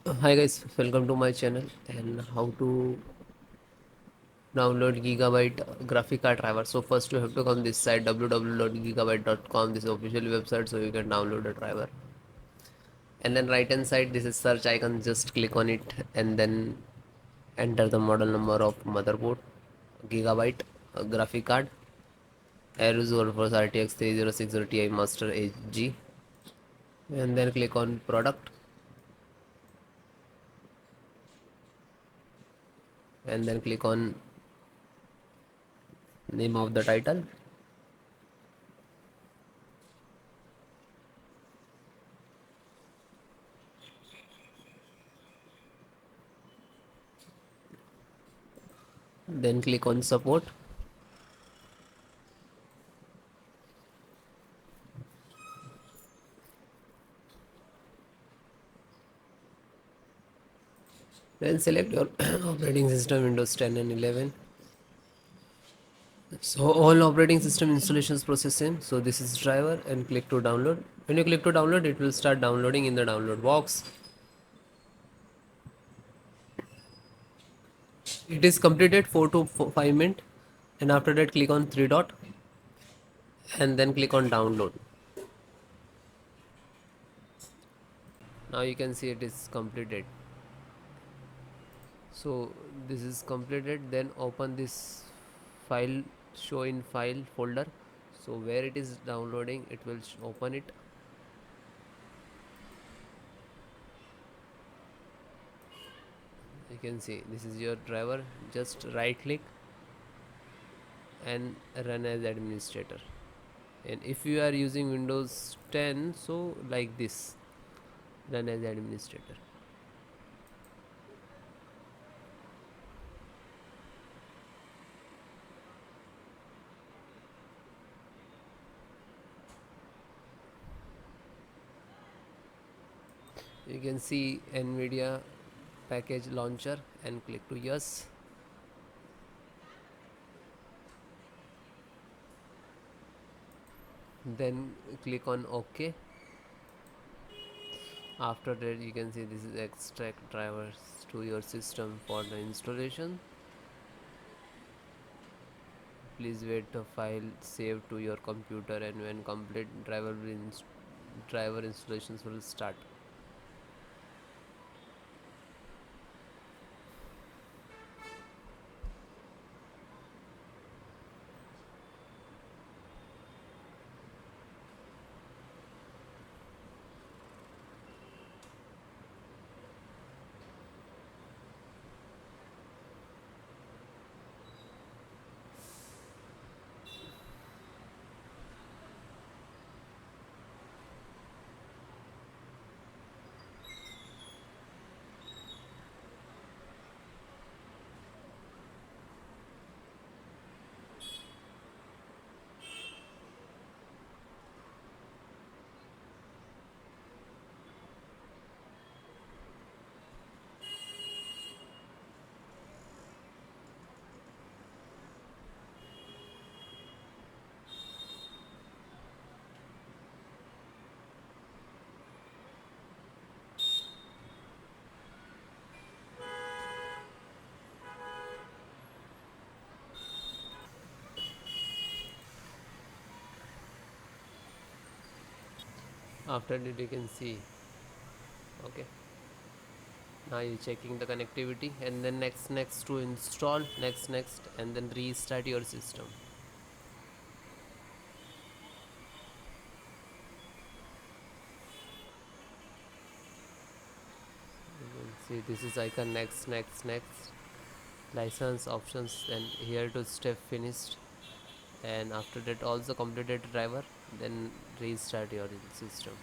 Hi guys, welcome to my channel and how to download Gigabyte graphic card driver. So first you have to come this site www.gigabyte.com. This is official website, so you can download a driver. And then right hand side, this is search icon. Just click on it and then enter the model number of motherboard, Gigabyte graphic card, AORUS RTX 3060 Ti Master HG, and then click on product and then click on name of the title. Then click on support. Then select your operating system Windows 10 and 11. So all operating system installations process same. So this is driver and click to download. When you click to download, it will start downloading in the download box. It is completed 4 to 5 minutes, and after that click on three dot and then click on download. Now you can see it is completed. So this is completed. Then open this file, show in file folder. So where it is downloading, it will open it. You can see this is your driver. Just right click and run as administrator. And if you are using Windows 10, so like this, run as administrator. You can see Nvidia package launcher and click to yes. Then click on OK. After that you can see this is extract drivers to your system for the installation. Please wait the file save to your computer, and when complete driver installations will start. After that you can see, okay, now you're checking the connectivity, and then next to install, next and then restart your system. You can see this is icon next license options, and here to step finished, and after that also completed driver, then restart your system.